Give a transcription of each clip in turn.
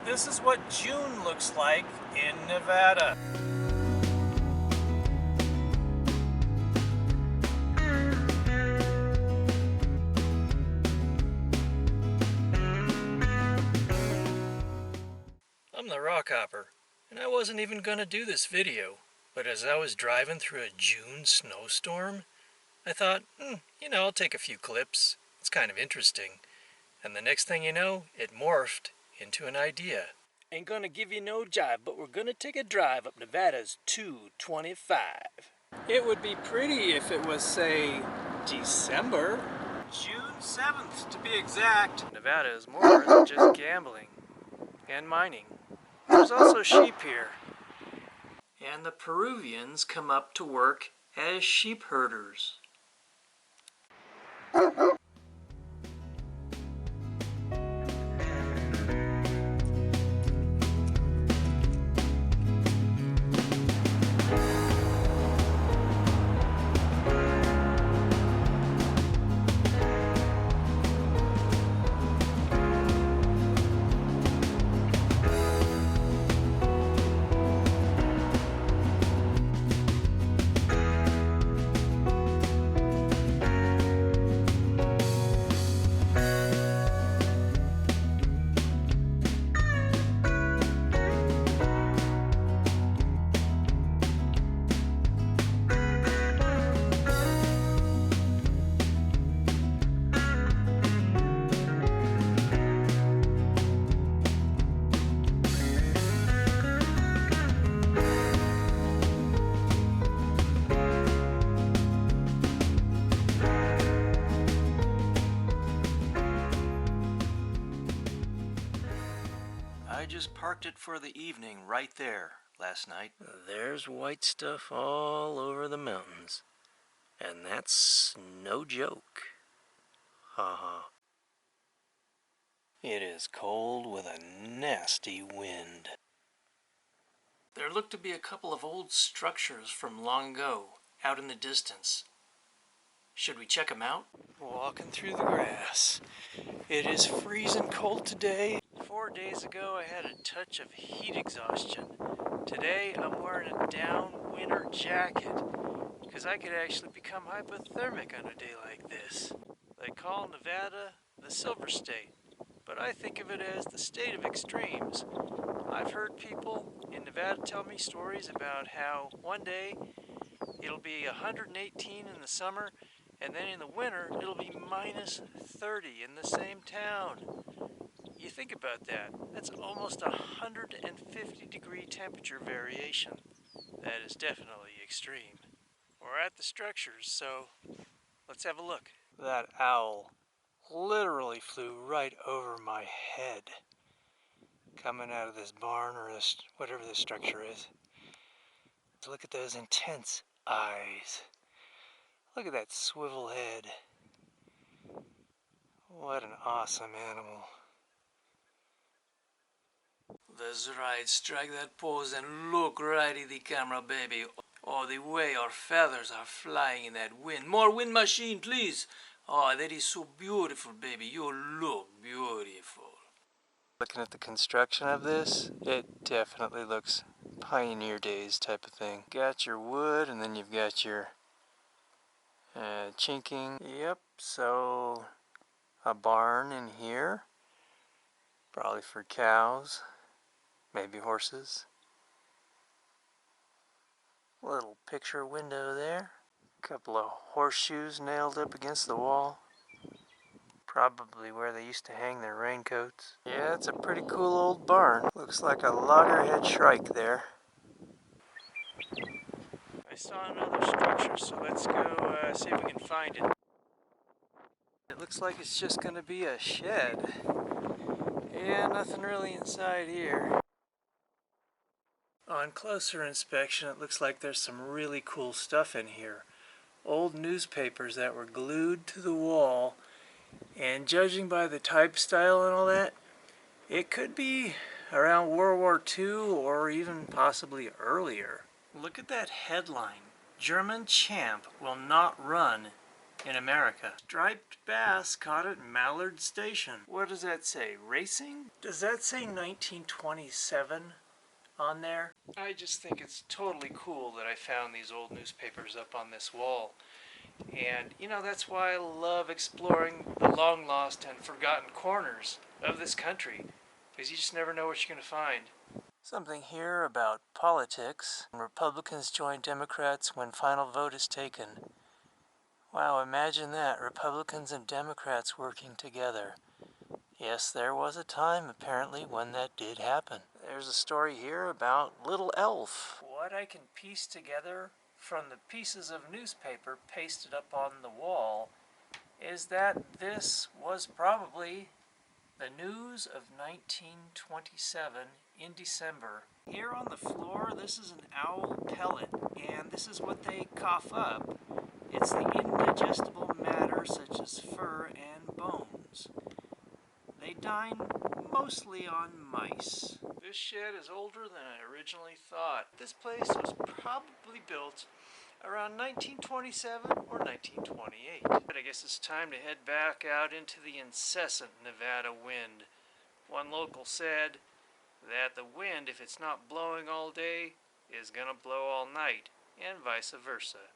This is what June looks like in Nevada. I'm the Rockhopper, and I wasn't even going to do this video, but as I was driving through a June snowstorm, I thought, I'll take a few clips. It's kind of interesting. And the next thing you know, it morphed into an idea. Ain't gonna give you no jive, but we're gonna take a drive up Nevada's 225. It would be pretty if it was, say, December. June 7th, to be exact. Nevada is more than just gambling and mining. There's also sheep here. And the Peruvians come up to work as sheep herders. I just parked it for the evening right there last night. There's white stuff all over the mountains. And that's no joke. Haha. It is cold with a nasty wind. There look to be a couple of old structures from long ago out in the distance. Should we check them out? Walking through the grass. It is freezing cold today. 4 days ago I had a touch of heat exhaustion. Today I'm wearing a down winter jacket because I could actually become hypothermic on a day like this. They call Nevada the Silver State, but I think of it as the state of extremes. I've heard people in Nevada tell me stories about how one day it'll be 118 in the summer, and then in the winter it'll be minus 30 in the same town. You think about that, that's almost 150 degree temperature variation. That is definitely extreme. We're at the structures, so let's have a look. That owl literally flew right over my head, coming out of this barn or this, whatever this structure is. Look at those intense eyes. Look at that swivel head. What an awesome animal. That's right, strike that pose and look right at the camera, baby. Oh, the way our feathers are flying in that wind. More wind machine, please. Oh, that is so beautiful, baby. You look beautiful. Looking at the construction of this, it definitely looks pioneer days type of thing. Got your wood, and then you've got your chinking. Yep, so a barn in here, probably for cows, maybe horses. Little picture window there. Couple of horseshoes nailed up against the wall. Probably where they used to hang their raincoats. Yeah, it's a pretty cool old barn. Looks like a loggerhead shrike there. I saw another structure, so let's go see if we can find it. It looks like it's just going to be a shed. Yeah, nothing really inside here. On closer inspection, it looks like there's some really cool stuff in here. Old newspapers that were glued to the wall, and judging by the type style and all that, it could be around World War II or even possibly earlier. Look at that headline. German champ will not run in America. Striped bass caught at Mallard Station. What does that say? Racing? Does that say 1927 on there? I just think it's totally cool that I found these old newspapers up on this wall. And, you know, that's why I love exploring the long lost and forgotten corners of this country. Because you just never know what you're going to find. Something here about politics. Republicans join Democrats when final vote is taken. Wow, imagine that. Republicans and Democrats working together. Yes, there was a time, apparently, when that did happen. There's a story here about Little Elf. What I can piece together from the pieces of newspaper pasted up on the wall is that this was probably the news of 1927 in December. Here on the floor, this is an owl pellet, and this is what they cough up. It's the indigestible matter such as fur and bones. They dine mostly on mice. This shed is older than I originally thought. This place was probably built around 1927 or 1928. But I guess it's time to head back out into the incessant Nevada wind. One local said that the wind, if it's not blowing all day, is gonna blow all night, and vice versa.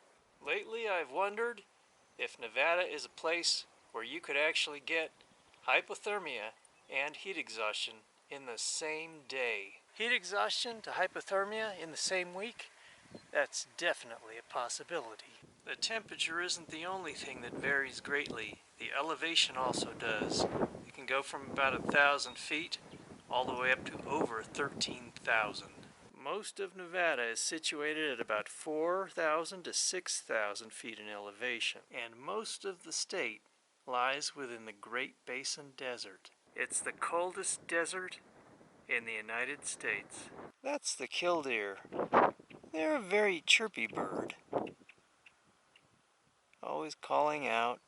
Lately I've wondered if Nevada is a place where you could actually get hypothermia and heat exhaustion in the same day. Heat exhaustion to hypothermia in the same week? That's definitely a possibility. The temperature isn't the only thing that varies greatly. The elevation also does. It can go from about 1,000 feet all the way up to over 13,000. Most of Nevada is situated at about 4,000 to 6,000 feet in elevation, and most of the state lies within the Great Basin Desert. It's the coldest desert in the United States. That's the killdeer. They're a very chirpy bird, always calling out.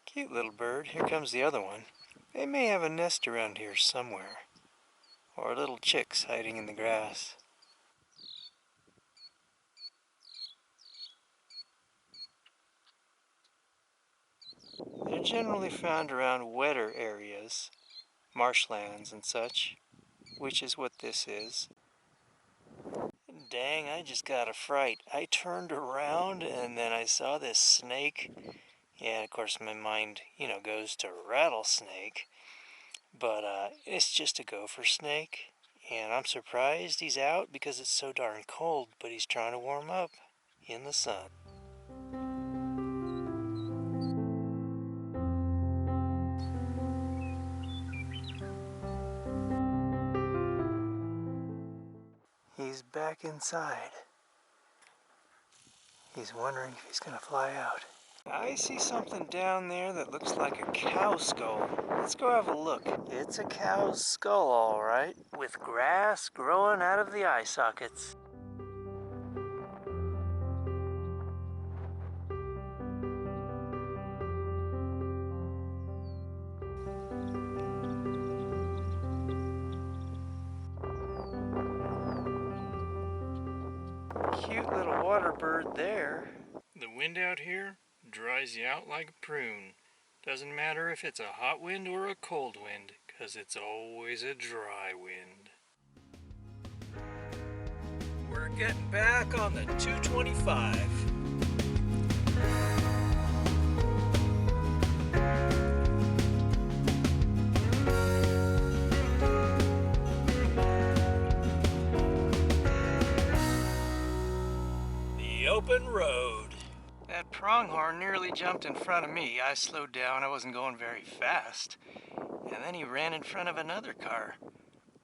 Cute little bird. Here comes the other one. They may have a nest around here somewhere, or little chicks hiding in the grass. They're generally found around wetter areas, marshlands and such, which is what this is. Dang, I just got a fright. I turned around and then I saw this snake. Yeah, of course my mind, goes to rattlesnake. But it's just a gopher snake. And I'm surprised he's out because it's so darn cold, but he's trying to warm up in the sun. He's back inside. He's wondering if he's going to fly out. I see something down there that looks like a cow skull. Let's go have a look. It's a cow's skull, all right, with grass growing out of the eye sockets. Cute little water bird there. The wind out here dries you out like a prune. Doesn't matter if it's a hot wind or a cold wind, 'cause it's always a dry wind. We're getting back on the 225. The open road. That pronghorn nearly jumped in front of me. I slowed down. I wasn't going very fast. And then he ran in front of another car.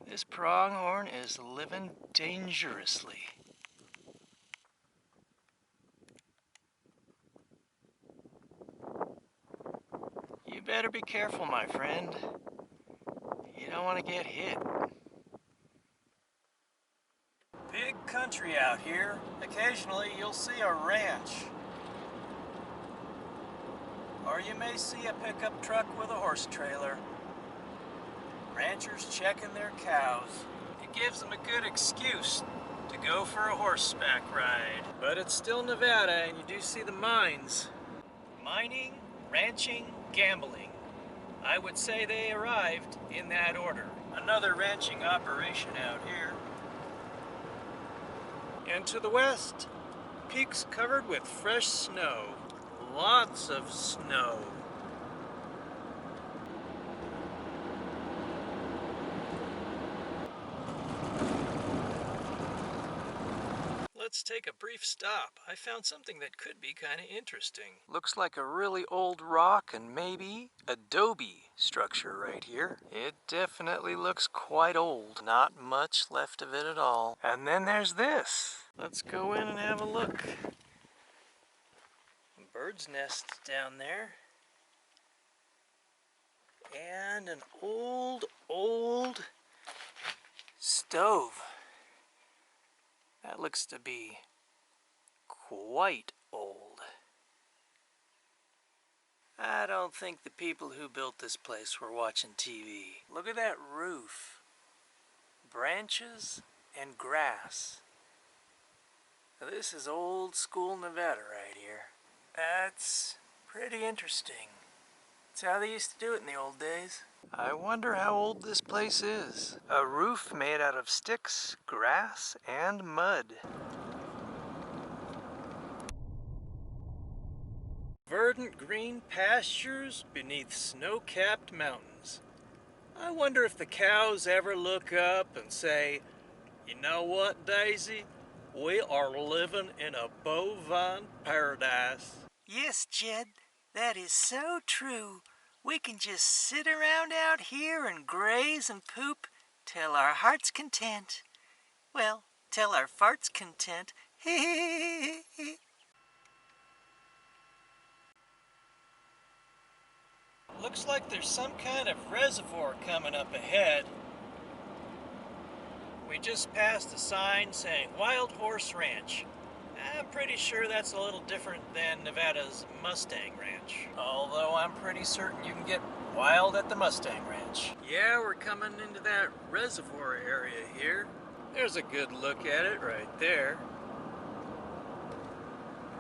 This pronghorn is living dangerously. You better be careful, my friend. You don't want to get hit. Big country out here. Occasionally you'll see a ranch. Or you may see a pickup truck with a horse trailer. Ranchers checking their cows. It gives them a good excuse to go for a horseback ride. But it's still Nevada and you do see the mines. mining, ranching, gambling. I would say they arrived in that order. Another ranching operation out here. And to the west, peaks covered with fresh snow. Lots of snow. Let's take a brief stop. I found something that could be kind of interesting. Looks like a really old rock and maybe adobe structure right here. It definitely looks quite old. Not much left of it at all. And then there's this. Let's go in and have a look. Bird's nest down there. And an old stove. That looks to be quite old. I don't think the people who built this place were watching TV. Look at that roof. Branches and grass. Now, this is old school Nevada right here. That's pretty interesting. That's how they used to do it in the old days. I wonder how old this place is. A roof made out of sticks, grass, and mud. Verdant green pastures beneath snow-capped mountains. I wonder if the cows ever look up and say, "You know what, Daisy? We are living in a bovine paradise." Yes, Jed, that is so true. We can just sit around out here and graze and poop till our heart's content. Well, till our fart's content. Looks like there's some kind of reservoir coming up ahead. We just passed a sign saying Wild Horse Ranch. I'm pretty sure that's a little different than Nevada's Mustang Ranch. Although I'm pretty certain you can get wild at the Mustang Ranch. Yeah, we're coming into that reservoir area here. There's a good look at it right there.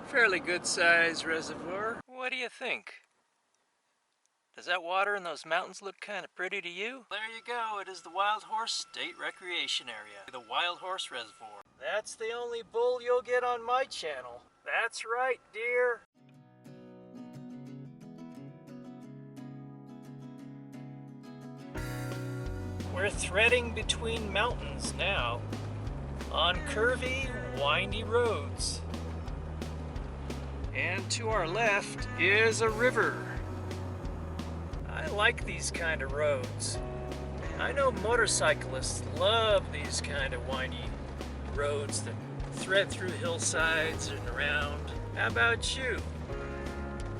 Fairly good sized reservoir. What do you think? Does that water in those mountains look kind of pretty to you? There you go, it is the Wild Horse State Recreation Area, the Wild Horse Reservoir. That's the only bull you'll get on my channel. That's right, dear. We're threading between mountains now, on curvy, windy roads. And to our left is a river. I like these kind of roads. I know motorcyclists love these kind of windy roads that thread through hillsides and around. How about you?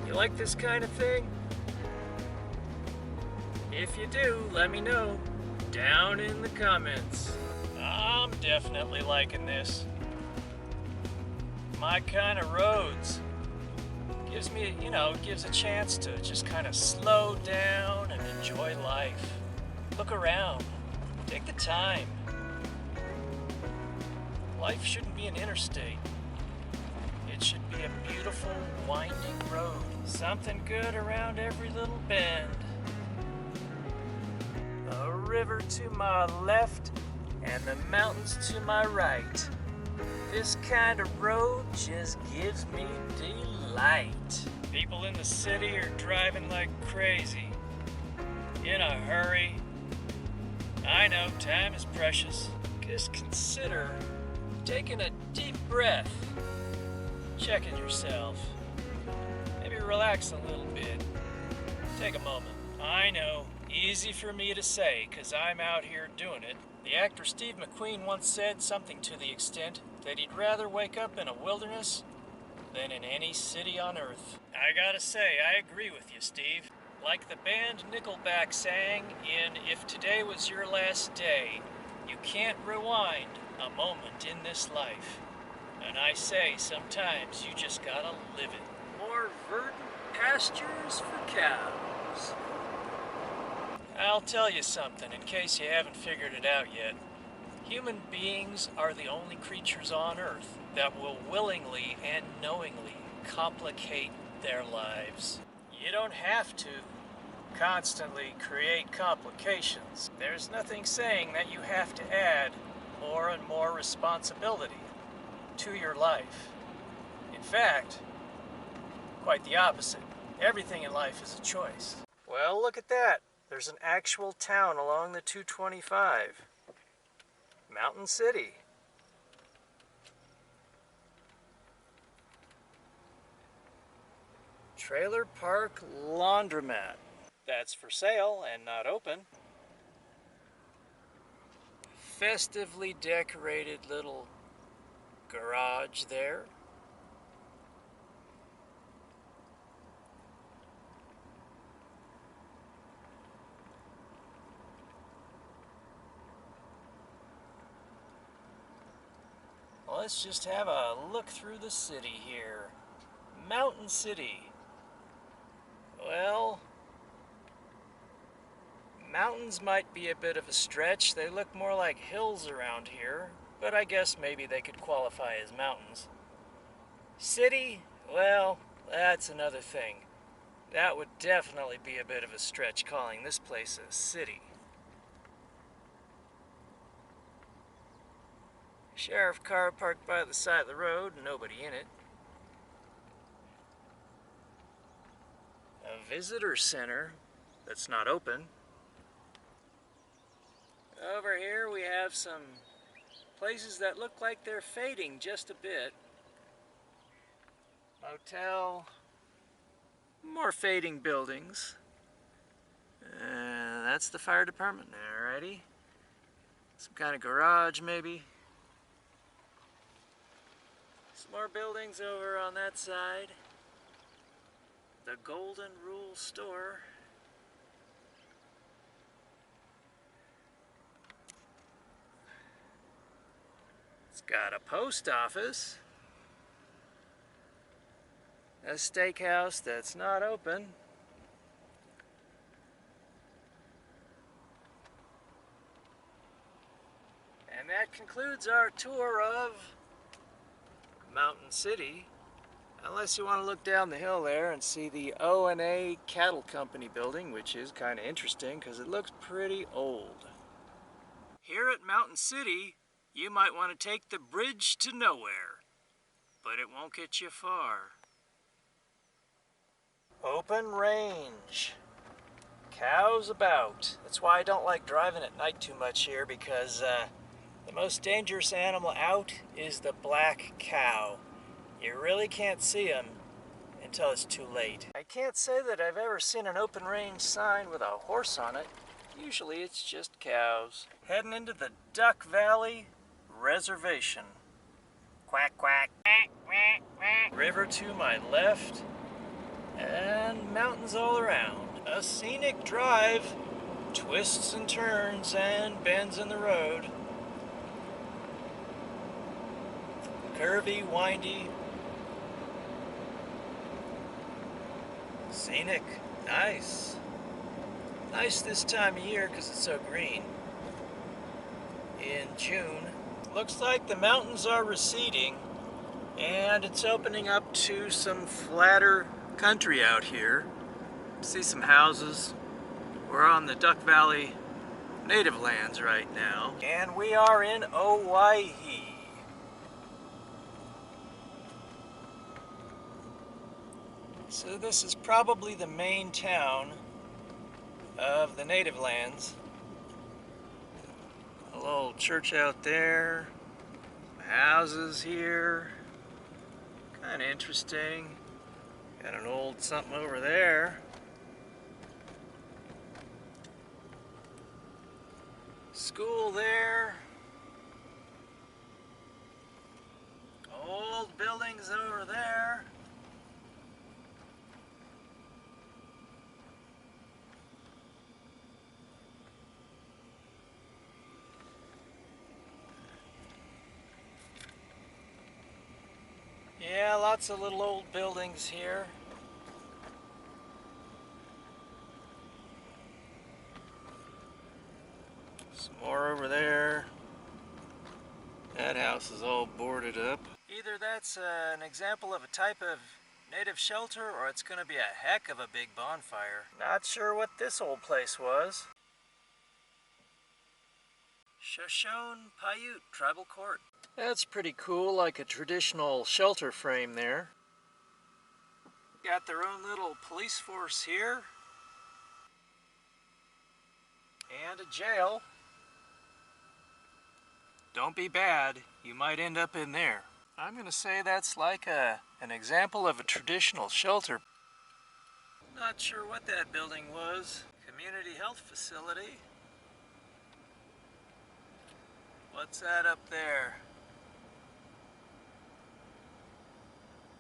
You like this kind of thing? If you do, let me know down in the comments. I'm definitely liking this. My kind of roads. Gives me, gives a chance to just kind of slow down and enjoy life. Look around. Take the time. Life shouldn't be an interstate. It should be a beautiful, winding road. Something good around every little bend. A river to my left and the mountains to my right. This kind of road just gives me delight. People in the city are driving like crazy. In a hurry. I know time is precious. Just consider taking a deep breath. Checking yourself. Maybe relax a little bit. Take a moment. I know, easy for me to say because I'm out here doing it. The actor Steve McQueen once said something to the extent that he'd rather wake up in a wilderness than in any city on earth. I gotta say, I agree with you, Steve. Like the band Nickelback sang in If Today Was Your Last Day, you can't rewind a moment in this life. And I say, sometimes you just gotta live it. More verdant pastures for cows. I'll tell you something in case you haven't figured it out yet. Human beings are the only creatures on Earth that will willingly and knowingly complicate their lives. You don't have to constantly create complications. There's nothing saying that you have to add more and more responsibility to your life. In fact, quite the opposite. Everything in life is a choice. Well, look at that. There's an actual town along the 225. Mountain City. Trailer Park Laundromat. That's for sale and not open. Festively decorated little garage there. Well, let's just have a look through the city here. Mountain City. Well, mountains might be a bit of a stretch. They look more like hills around here, but I guess maybe they could qualify as mountains. City? Well, that's another thing. That would definitely be a bit of a stretch calling this place a city. Sheriff car parked by the side of the road, nobody in it. A visitor center that's not open. Over here we have some places that look like they're fading just a bit. Motel, more fading buildings. That's the fire department, alrighty. Some kind of garage maybe. Some more buildings over on that side. The Golden Rule Store. It's got a post office. A steakhouse that's not open. And that concludes our tour of Mountain City. Unless you want to look down the hill there and see the O&A Cattle Company building, which is kind of interesting because it looks pretty old. Here at Mountain City, you might want to take the bridge to nowhere, but it won't get you far. Open range. Cows about. That's why I don't like driving at night too much here, because the most dangerous animal out is the black cow. You really can't see them until it's too late. I can't say that I've ever seen an open range sign with a horse on it. Usually it's just cows. Heading into the Duck Valley Reservation. Quack, quack. River to my left, and mountains all around. A scenic drive, twists and turns and bends in the road. Curvy, windy, scenic, nice. Nice this time of year because it's so green. In June, looks like the mountains are receding and it's opening up to some flatter country out here. See some houses. We're on the Duck Valley native lands right now, and we are in Owaihi. So this is probably the main town of the native lands. A little church out there, houses here, kind of interesting. Got an old something over there. School there. Old buildings over there. Yeah, lots of little old buildings here. Some more over there. That house is all boarded up. Either that's an example of a type of native shelter or it's gonna be a heck of a big bonfire. Not sure what this old place was. Shoshone Paiute Tribal Court. That's pretty cool, like a traditional shelter frame there. Got their own little police force here. And a jail. Don't be bad, you might end up in there. I'm gonna say that's like an example of a traditional shelter. Not sure what that building was. Community health facility. What's that up there?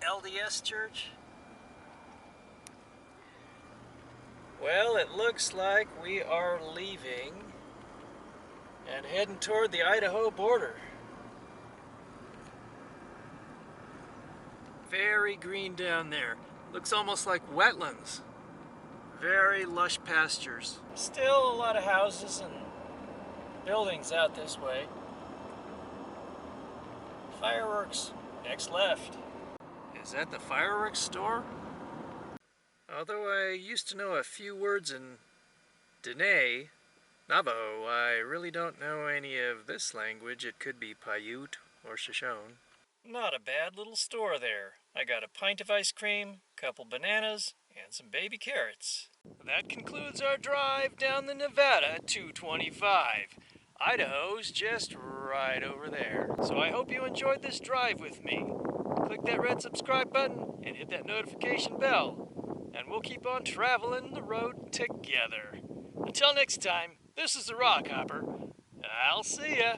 LDS Church? Well, it looks like we are leaving and heading toward the Idaho border. Very green down there. Looks almost like wetlands. Very lush pastures. Still a lot of houses and buildings out this way. Fireworks, next left. Is that the fireworks store? Although I used to know a few words in Dene, Navajo, I really don't know any of this language. It could be Paiute or Shoshone. Not a bad little store there. I got a pint of ice cream, couple bananas, and some baby carrots. That concludes our drive down the Nevada 225. Idaho's just right over there. So I hope you enjoyed this drive with me. Click that red subscribe button and hit that notification bell. And we'll keep on traveling the road together. Until next time, this is the Rockhopper. I'll see ya.